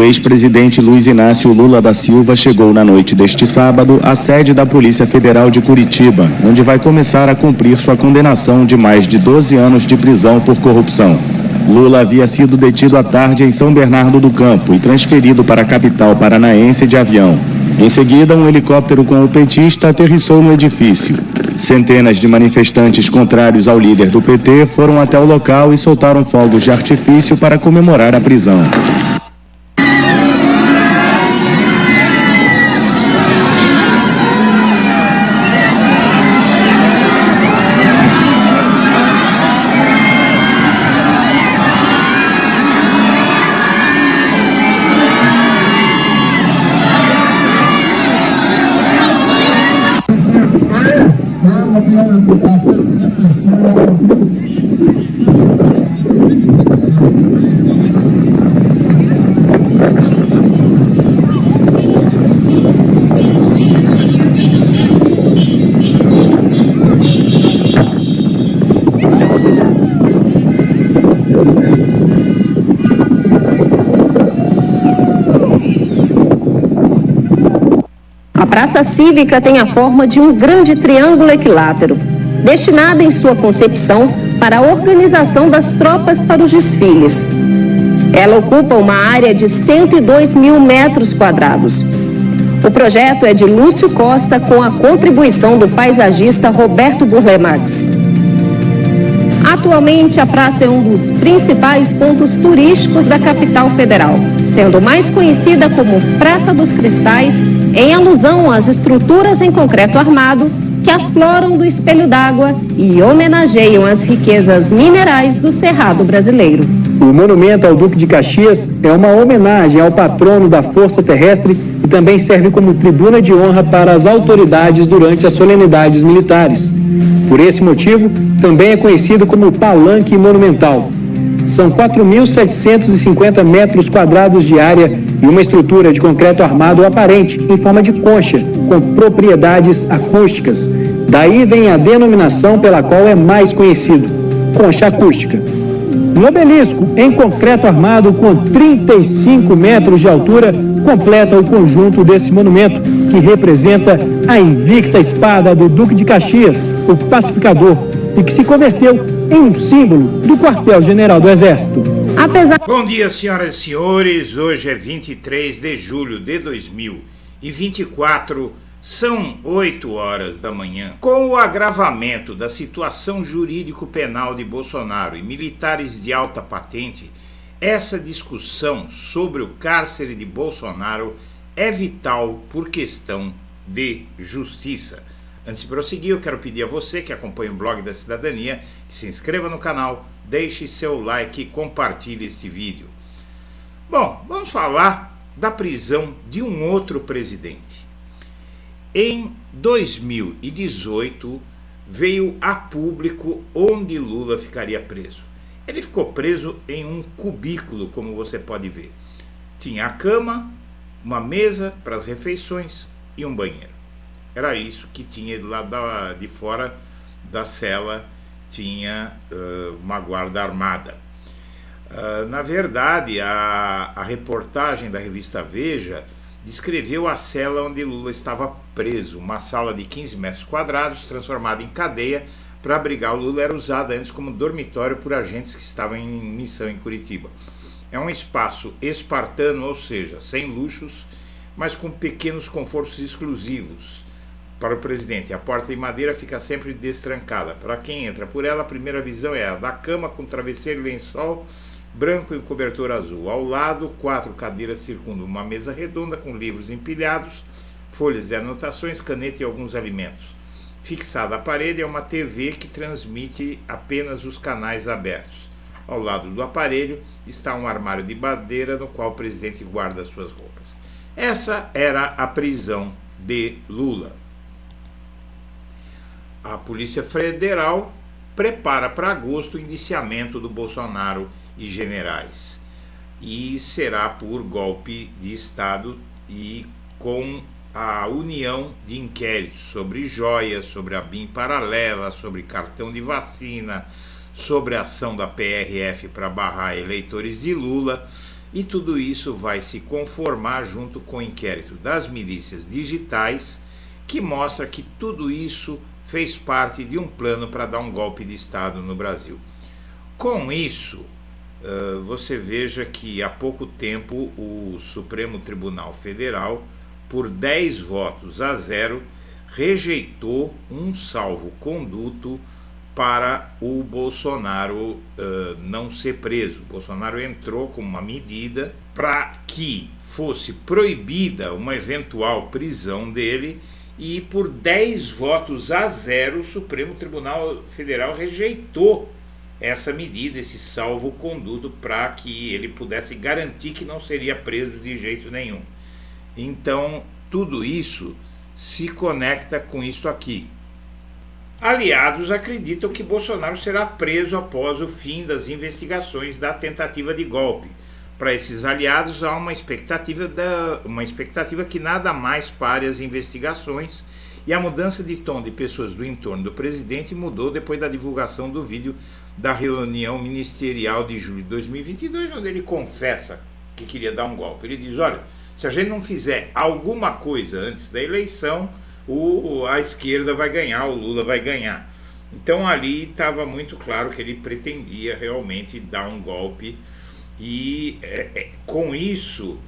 ex-presidente Luiz Inácio Lula da Silva chegou na noite deste sábado à sede da Polícia Federal de Curitiba, onde vai começar a cumprir sua condenação de mais de 12 anos de prisão por corrupção. Lula havia sido detido à tarde em São Bernardo do Campo e transferido para a capital paranaense de avião. Em seguida, um helicóptero com o petista aterrissou no edifício. Centenas de manifestantes contrários ao líder do PT foram até o local e soltaram fogos de artifício para comemorar a prisão. A Praça Cívica tem a forma de um grande triângulo equilátero, destinada em sua concepção para a organização das tropas para os desfiles. Ela ocupa uma área de 102 mil metros quadrados. O projeto é de Lúcio Costa com a contribuição do paisagista Roberto Burle Marx. Atualmente, a praça é um dos principais pontos turísticos da capital federal, sendo mais conhecida como Praça dos Cristais, em alusão às estruturas em concreto armado que afloram do espelho d'água e homenageiam as riquezas minerais do Cerrado brasileiro. O monumento ao Duque de Caxias é uma homenagem ao patrono da Força Terrestre e também serve como tribuna de honra para as autoridades durante as solenidades militares. Por esse motivo, também é conhecido como Palanque Monumental. São 4.750 metros quadrados de área e uma estrutura de concreto armado aparente em forma de concha, com propriedades acústicas. Daí vem a denominação pela qual é mais conhecido, concha acústica. Um obelisco em concreto armado com 35 metros de altura completa o conjunto desse monumento, que representa a invicta espada do Duque de Caxias, o pacificador, e que se converteu em um símbolo do quartel-general do Exército. Bom dia, senhoras e senhores. Hoje é 23 de julho de 2024, são 8 horas da manhã. Com o agravamento da situação jurídico-penal de Bolsonaro e militares de alta patente, essa discussão sobre o cárcere de Bolsonaro é vital por questão de justiça. Antes de prosseguir, eu quero pedir a você que acompanha o Blog da Cidadania que se inscreva no canal, deixe seu like e compartilhe este vídeo. Bom, vamos falar da prisão de um outro presidente. Em 2018, veio a público onde Lula ficaria preso. Ele ficou preso em um cubículo, como você pode ver. Tinha a cama, uma mesa para as refeições e um banheiro. Era isso que tinha lá de fora da cela, tinha uma guarda armada. Na verdade, a reportagem da revista Veja descreveu a cela onde Lula estava preso, uma sala de 15 metros quadrados, transformada em cadeia para abrigar o Lula, era usada antes como dormitório por agentes que estavam em missão em Curitiba. É um espaço espartano, ou seja, sem luxos, mas com pequenos confortos exclusivos para o presidente. A porta de madeira fica sempre destrancada. Para quem entra por ela, a primeira visão é a da cama com travesseiro e lençol branco e cobertor azul. Ao lado, 4 cadeiras circundam uma mesa redonda com livros empilhados, folhas de anotações, caneta e alguns alimentos. Fixada à parede é uma TV que transmite apenas os canais abertos. Ao lado do aparelho está um armário de madeira no qual o presidente guarda suas roupas. Essa era a prisão de Lula. A Polícia Federal prepara para agosto o indiciamento do Bolsonaro e generais. E será por golpe de Estado e com a união de inquéritos sobre joias, sobre a BIM paralela, sobre cartão de vacina, sobre a ação da PRF para barrar eleitores de Lula e tudo isso vai se conformar junto com o inquérito das milícias digitais, que mostra que tudo isso fez parte de um plano para dar um golpe de Estado no Brasil. Com isso, você veja que há pouco tempo o Supremo Tribunal Federal, por 10 votos a 0, rejeitou um salvo-conduto para o Bolsonaro não ser preso. O Bolsonaro entrou com uma medida para que fosse proibida uma eventual prisão dele, e por 10 votos a 0 o Supremo Tribunal Federal rejeitou essa medida, esse salvo-conduto, para que ele pudesse garantir que não seria preso de jeito nenhum. Então, tudo isso se conecta com isso aqui. Aliados acreditam que Bolsonaro será preso após o fim das investigações da tentativa de golpe. Para esses aliados há uma expectativa que nada mais pare as investigações, e a mudança de tom de pessoas do entorno do presidente mudou depois da divulgação do vídeo da reunião ministerial de julho de 2022, onde ele confessa que queria dar um golpe. Ele diz: olha, se a gente não fizer alguma coisa antes da eleição, a esquerda vai ganhar, o Lula vai ganhar. Então ali estava muito claro que ele pretendia realmente dar um golpe, e com isso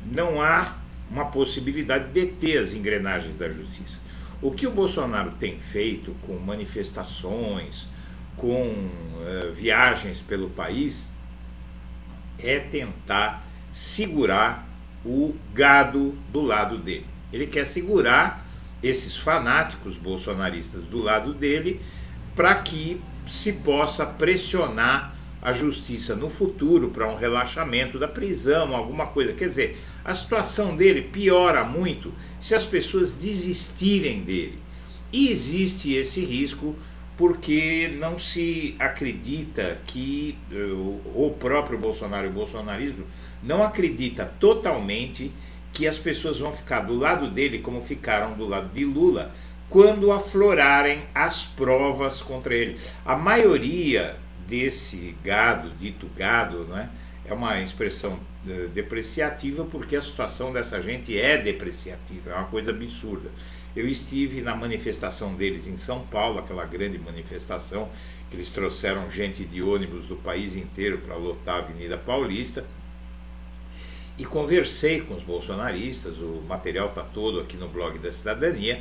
não há uma possibilidade de deter as engrenagens da justiça. O que o Bolsonaro tem feito com manifestações, com viagens pelo país, é tentar segurar o gado do lado dele. Ele quer segurar esses fanáticos bolsonaristas do lado dele, para que se possa pressionar a justiça no futuro para um relaxamento da prisão, alguma coisa. Quer dizer, a situação dele piora muito se as pessoas desistirem dele. E existe esse risco porque não se acredita que o próprio Bolsonaro e o bolsonarismo não acredita totalmente que as pessoas vão ficar do lado dele como ficaram do lado de Lula quando aflorarem as provas contra ele. A maioria desse gado, dito gado, né, é uma expressão depreciativa, porque a situação dessa gente é depreciativa, é uma coisa absurda. Eu estive na manifestação deles em São Paulo, aquela grande manifestação que eles trouxeram gente de ônibus do país inteiro para lotar a Avenida Paulista, e conversei com os bolsonaristas. O material está todo aqui no blog da Cidadania,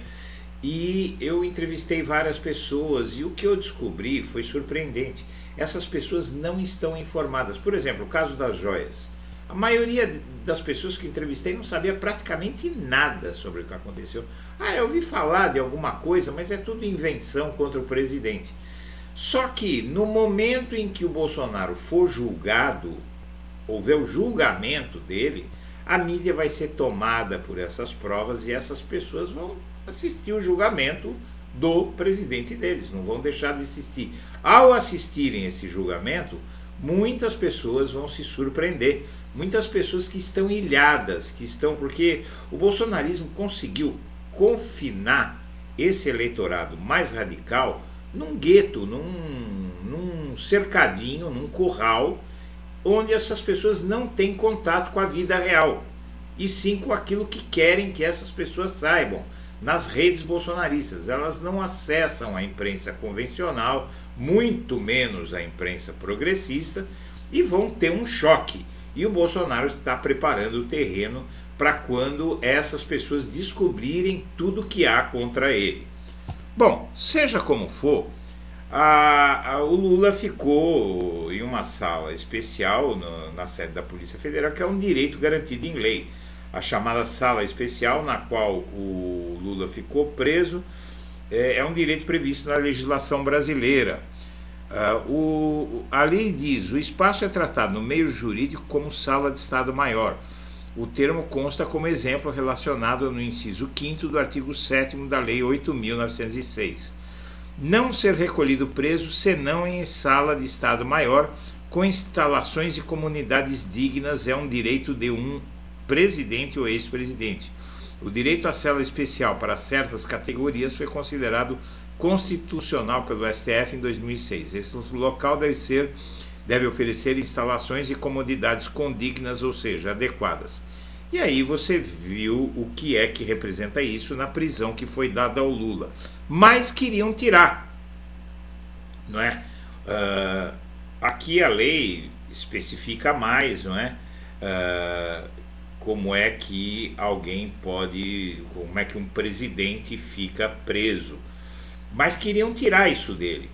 e eu entrevistei várias pessoas, e o que eu descobri foi surpreendente. Essas pessoas não estão informadas. Por exemplo, o caso das joias. A maioria das pessoas que entrevistei não sabia praticamente nada sobre o que aconteceu. Eu ouvi falar de alguma coisa, mas é tudo invenção contra o presidente. Só que no momento em que o Bolsonaro for julgado, houver o julgamento dele, a mídia vai ser tomada por essas provas, e essas pessoas vão assistir o julgamento do presidente deles, não vão deixar de assistir. Ao assistirem esse julgamento, muitas pessoas vão se surpreender, muitas pessoas que estão ilhadas, porque o bolsonarismo conseguiu confinar esse eleitorado mais radical num gueto, num cercadinho, num curral, onde essas pessoas não têm contato com a vida real, e sim com aquilo que querem que essas pessoas saibam. Nas redes bolsonaristas, elas não acessam a imprensa convencional, muito menos a imprensa progressista, e vão ter um choque. E o Bolsonaro está preparando o terreno para quando essas pessoas descobrirem tudo que há contra ele. Bom, seja como for, o Lula ficou em uma sala especial na sede da Polícia Federal, que é um direito garantido em lei. A chamada sala especial, na qual o Lula ficou preso, é um direito previsto na legislação brasileira. A lei diz: o espaço é tratado no meio jurídico como sala de Estado-Maior. O termo consta como exemplo relacionado no inciso 5º do artigo 7º da Lei 8.906. Não ser recolhido preso senão em sala de Estado-Maior, com instalações e comunidades dignas, é um direito de um presidente ou ex-presidente. O direito à cela especial para certas categorias foi considerado constitucional pelo STF em 2006. Esse local deve ser deve oferecer instalações e comodidades condignas, ou seja, adequadas. E aí você viu o que é que representa isso na prisão que foi dada ao Lula. Mas queriam tirar, não é? Aqui a lei especifica mais, não é? Como é que alguém pode, como é que um presidente fica preso. Mas queriam tirar isso dele.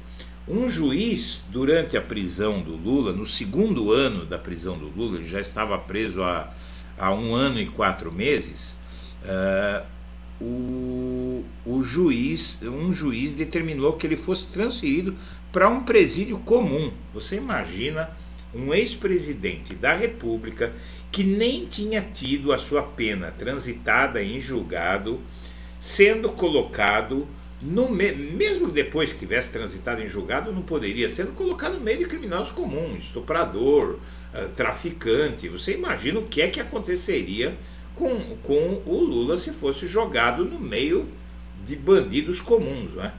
Um juiz, durante a prisão do Lula, no segundo ano da prisão do Lula, ele já estava preso há 1 ano e 4 meses, um juiz determinou que ele fosse transferido para um presídio comum. Você imagina um ex-presidente da República que nem tinha tido a sua pena transitada em julgado, sendo colocado, mesmo depois que tivesse transitado em julgado, não poderia, sendo colocado no meio de criminosos comuns, estuprador, traficante. Você imagina o que é que aconteceria com o Lula se fosse jogado no meio de bandidos comuns, né?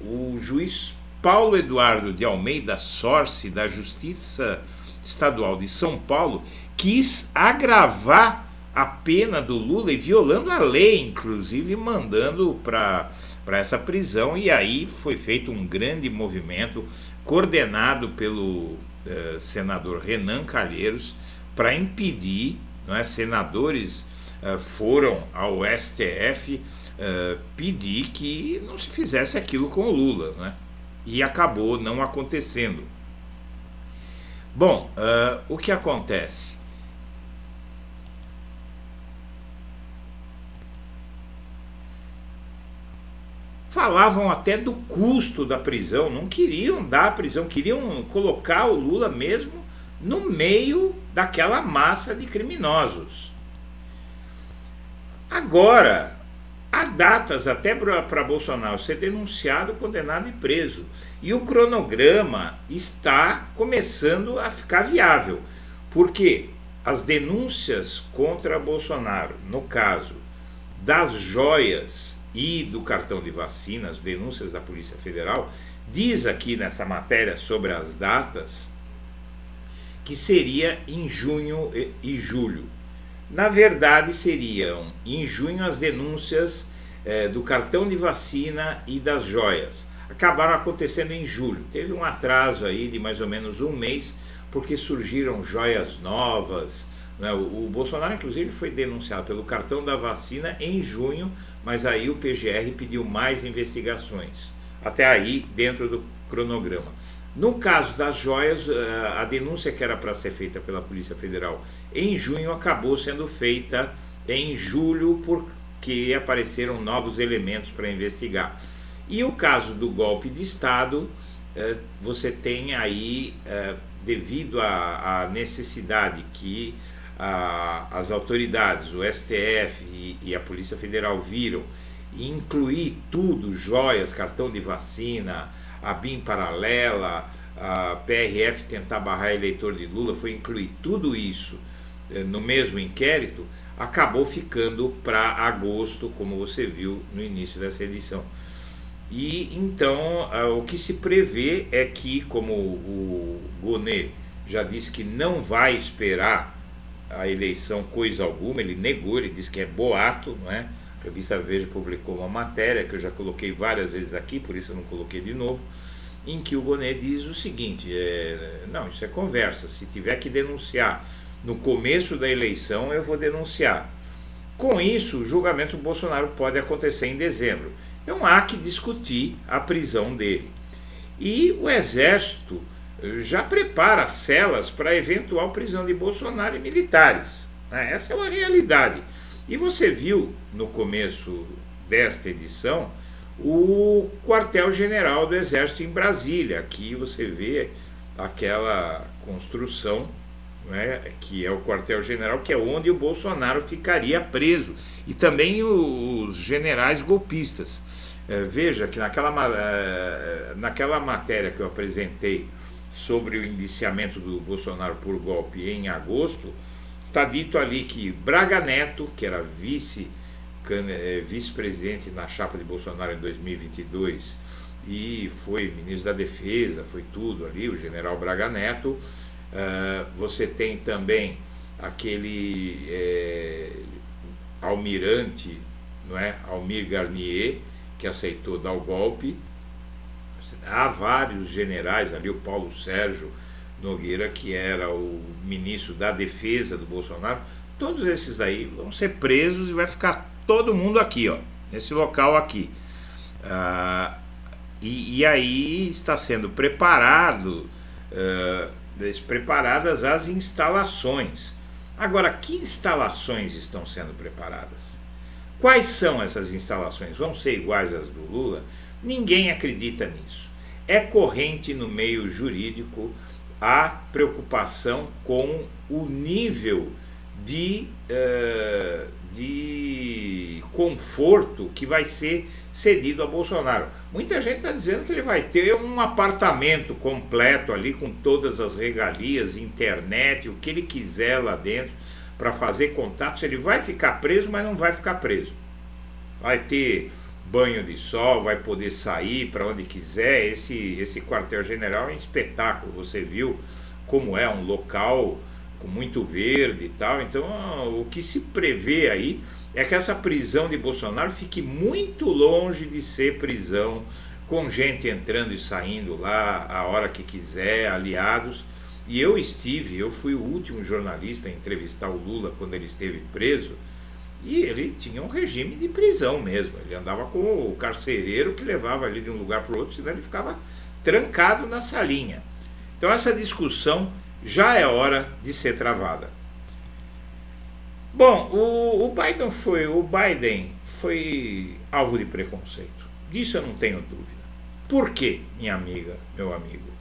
O juiz Paulo Eduardo de Almeida Sorce, da Justiça Estadual de São Paulo, quis agravar a pena do Lula e violando a lei, inclusive mandando para essa prisão. E aí foi feito um grande movimento coordenado pelo senador Renan Calheiros para impedir, não é? Senadores foram ao STF pedir que não se fizesse aquilo com o Lula, né? E acabou não acontecendo. Bom, o que acontece? Falavam até do custo da prisão, não queriam dar a prisão, queriam colocar o Lula mesmo no meio daquela massa de criminosos. Agora, há datas até para Bolsonaro ser denunciado, condenado e preso. E o cronograma está começando a ficar viável, porque as denúncias contra Bolsonaro, no caso das joias e do cartão de vacinas, denúncias da Polícia Federal, diz aqui nessa matéria sobre as datas que seria em junho e julho. Na verdade, seriam em junho as denúncias do cartão de vacina e das joias. Acabaram acontecendo em julho. Teve um atraso aí de mais ou menos 1 mês, porque surgiram joias novas. O Bolsonaro, inclusive, foi denunciado pelo cartão da vacina em junho, mas aí o PGR pediu mais investigações. Até aí, dentro do cronograma. No caso das joias, a denúncia que era para ser feita pela Polícia Federal em junho acabou sendo feita em julho, porque apareceram novos elementos para investigar. E o caso do golpe de Estado, você tem aí, devido à necessidade que as autoridades, o STF e a Polícia Federal viram, e incluir tudo, joias, cartão de vacina, a BIM paralela, a PRF tentar barrar eleitor de Lula, foi incluir tudo isso no mesmo inquérito, acabou ficando para agosto, como você viu no início dessa edição. E então o que se prevê é que, como o Gonê já disse que não vai esperar a eleição coisa alguma, ele negou, ele disse que é boato, não é? A revista Veja publicou uma matéria que eu já coloquei várias vezes aqui, por isso eu não coloquei de novo, em que o Gonê diz o seguinte, não, isso é conversa, se tiver que denunciar no começo da eleição, eu vou denunciar. Com isso, o julgamento do Bolsonaro pode acontecer em dezembro. Então há que discutir a prisão dele. E o Exército já prepara celas para eventual prisão de Bolsonaro e militares. Essa é uma realidade. E você viu no começo desta edição o quartel-general do Exército em Brasília. Aqui você vê aquela construção, né, que é o quartel-general, que é onde o Bolsonaro ficaria preso. E também os generais golpistas. Veja que naquela matéria que eu apresentei sobre o indiciamento do Bolsonaro por golpe em agosto, está dito ali que Braga Neto, que era vice-presidente na chapa de Bolsonaro em 2022, e foi ministro da Defesa, foi tudo ali, o general Braga Neto. Você tem também aquele almirante, não é? Almir Garnier, que aceitou dar o golpe. Há vários generais ali, o Paulo Sérgio Nogueira, que era o ministro da Defesa do Bolsonaro. Todos esses aí vão ser presos e vai ficar todo mundo aqui, ó, nesse local aqui. E aí está sendo preparadas as instalações. Agora, que instalações estão sendo preparadas? Quais são essas instalações? Vão ser iguais às do Lula? Ninguém acredita nisso. É corrente no meio jurídico a preocupação com o nível de conforto que vai ser cedido a Bolsonaro. Muita gente está dizendo que ele vai ter um apartamento completo ali com todas as regalias, internet, o que ele quiser lá dentro para fazer contatos. Ele vai ficar preso, mas não vai ficar preso. Vai ter banho de sol, vai poder sair para onde quiser. Esse quartel-general é um espetáculo. Você viu como é um local com muito verde e tal. Então, o que se prevê aí é que essa prisão de Bolsonaro fique muito longe de ser prisão com gente entrando e saindo lá a hora que quiser, aliados. E eu fui o último jornalista a entrevistar o Lula quando ele esteve preso, e ele tinha um regime de prisão mesmo. Ele andava com o carcereiro que levava ele de um lugar para o outro, senão ele ficava trancado na salinha. Então essa discussão já é hora de ser travada. Bom, o Biden foi alvo de preconceito. Disso eu não tenho dúvida. Por quê, minha amiga, meu amigo?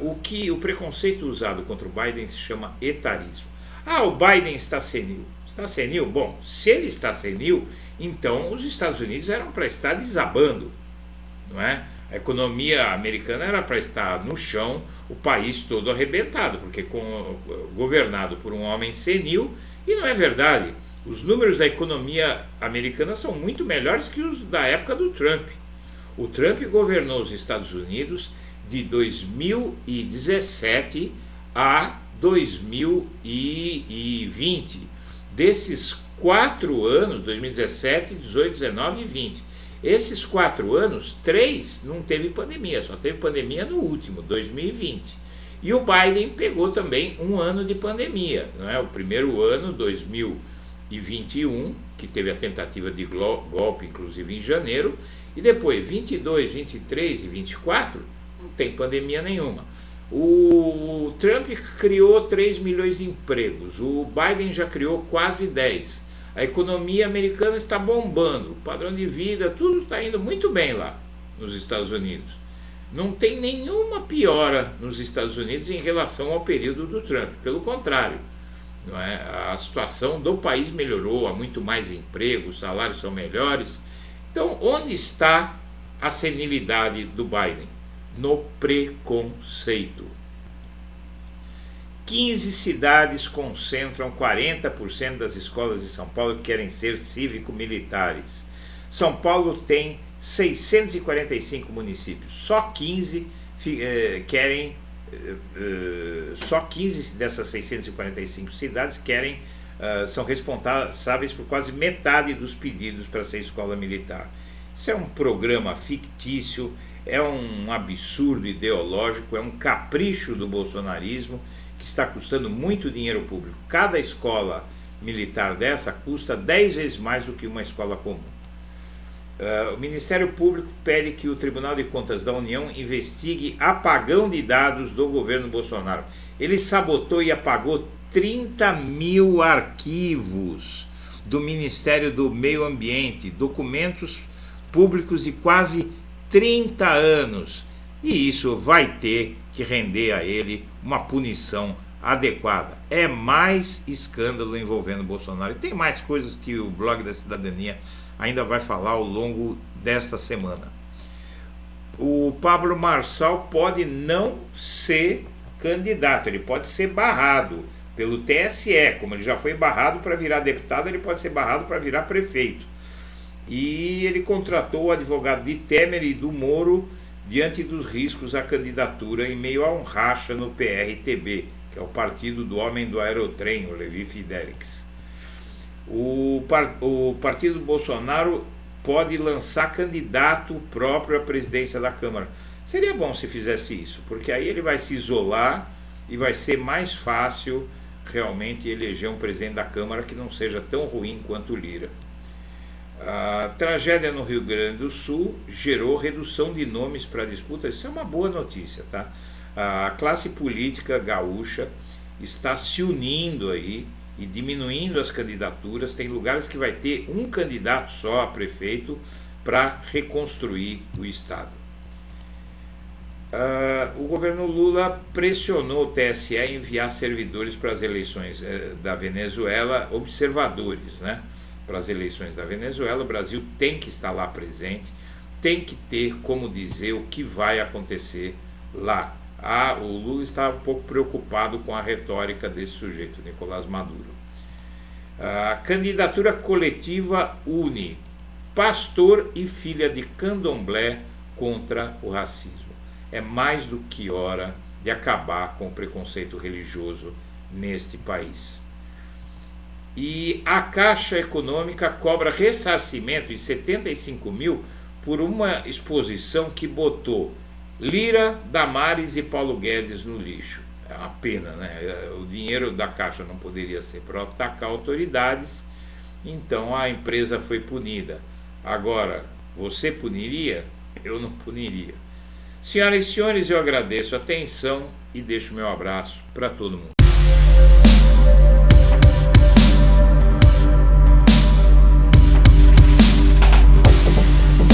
O preconceito usado contra o Biden se chama etarismo. O Biden está senil. Está senil? Bom, se ele está senil, então os Estados Unidos eram para estar desabando, não é? A economia americana era para estar no chão, o país todo arrebentado, porque governado por um homem senil. E não é verdade. Os números da economia americana são muito melhores que os da época do Trump. O Trump governou os Estados Unidos de 2017 a 2020. Desses 4 anos, 2017, 18, 19 e 20. Esses 4 anos, 3 não teve pandemia, só teve pandemia no último, 2020. E o Biden pegou também um ano de pandemia, não é? O primeiro ano, 2021, que teve a tentativa de golpe, inclusive em janeiro, e depois 22, 23 e 24, não tem pandemia nenhuma. O Trump criou 3 milhões de empregos, o Biden já criou quase 10. A economia americana está bombando, o padrão de vida, tudo está indo muito bem lá nos Estados Unidos. Não tem nenhuma piora nos Estados Unidos em relação ao período do Trump. Pelo contrário, não é? A situação do país melhorou, há muito mais emprego, os salários são melhores. Então, onde está a senilidade do Biden? No preconceito. 15 cidades concentram 40% das escolas de São Paulo que querem ser cívico-militares. São Paulo tem 645 municípios, só 15 só 15 dessas 645 cidades são responsáveis por quase metade dos pedidos para ser escola militar. Isso é um programa fictício, é um absurdo ideológico, é um capricho do bolsonarismo que está custando muito dinheiro público. Cada escola militar dessa custa 10 vezes mais do que uma escola comum. O Ministério Público pede que o Tribunal de Contas da União investigue apagão de dados do governo Bolsonaro. Ele sabotou e apagou 30 mil arquivos do Ministério do Meio Ambiente, documentos públicos de quase 30 anos. E isso vai ter que render a ele uma punição adequada. É mais escândalo envolvendo Bolsonaro. E tem mais coisas que o Blog da Cidadania ainda vai falar ao longo desta semana. O Pablo Marçal pode não ser candidato, ele pode ser barrado pelo TSE, como ele já foi barrado para virar deputado, ele pode ser barrado para virar prefeito. e ele contratou o advogado de Temer e do Moro diante dos riscos à candidatura em meio a um racha no PRTB, que é o partido do homem do aerotrem, o Levi Fidelix. O partido Bolsonaro pode lançar candidato próprio à presidência da Câmara. Seria bom se fizesse isso, porque aí ele vai se isolar e vai ser mais fácil realmente eleger um presidente da Câmara que não seja tão ruim quanto o Lira. A tragédia no Rio Grande do Sul gerou redução de nomes para a disputa. Isso é uma boa notícia, tá? A classe política gaúcha está se unindo aí e diminuindo as candidaturas. Tem lugares que vai ter um candidato só a prefeito para reconstruir o estado. O governo Lula pressionou o TSE a enviar servidores para as eleições da Venezuela, observadores, né? Para as eleições da Venezuela. O Brasil tem que estar lá presente, tem que ter como dizer o que vai acontecer lá. O Lula está um pouco preocupado com a retórica desse sujeito, Nicolás Maduro. A candidatura coletiva une pastor e filha de candomblé contra o racismo. É mais do que hora de acabar com o preconceito religioso neste país. E a Caixa Econômica cobra ressarcimento de 75 mil por uma exposição que botou Lira, Damares e Paulo Guedes no lixo. É uma pena, né? O dinheiro da Caixa não poderia ser para atacar autoridades, então a empresa foi punida. Agora, você puniria? Eu não puniria. Senhoras e senhores, eu agradeço a atenção e deixo meu abraço para todo mundo.